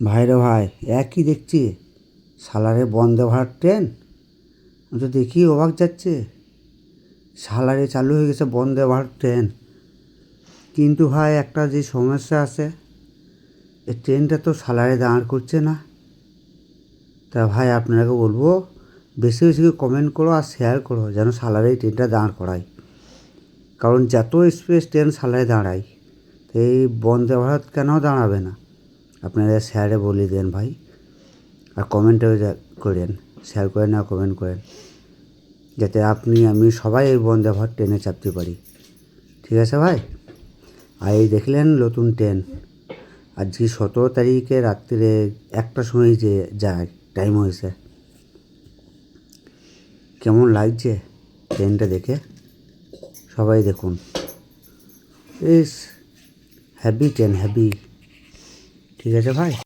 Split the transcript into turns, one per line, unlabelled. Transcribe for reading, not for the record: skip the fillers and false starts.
ভাইরে ভাই, একই দেখছি, সালারে বন্দে ভারত ট্রেন। আমি তো দেখি অবাক যাচ্ছে, সালারে চালু হয়ে গেছে বন্দে ভারত ট্রেন। কিন্তু ভাই একটা যে সমস্যা আছে, এই ট্রেনটা তো সালারে দাঁড় করছে না। তা ভাই আপনাকে বলবো, বেশি বেশি করে কমেন্ট করো আর শেয়ার করো যেন সালারে এই ট্রেনটা দাঁড় করায়। কারণ যত এক্সপ্রেস ট্রেন সালারে দাঁড়ায়, তো এই বন্দে ভারত কেন দাঁড়াবে না? আপনারা শেয়ারে বলে দেন ভাই, আর কমেন্টেও করেন, শেয়ার করেন আর কমেন্ট করেন, যাতে আপনি আমি সবাই এই বন্দে ভারত ট্রেনে চাপতে পারি। ঠিক আছে ভাই? আর এই দেখলেন নতুন ট্রেন, আজকে 17 তারিখে রাত্রিরে 1টার সময় যে যায় টাইম হয়েছে। কেমন লাগছে ট্রেনটা দেখে? সবাই দেখুন, ইস হ্যাভি ট্রেন, হ্যাভি। ঠিক আছে ভাই।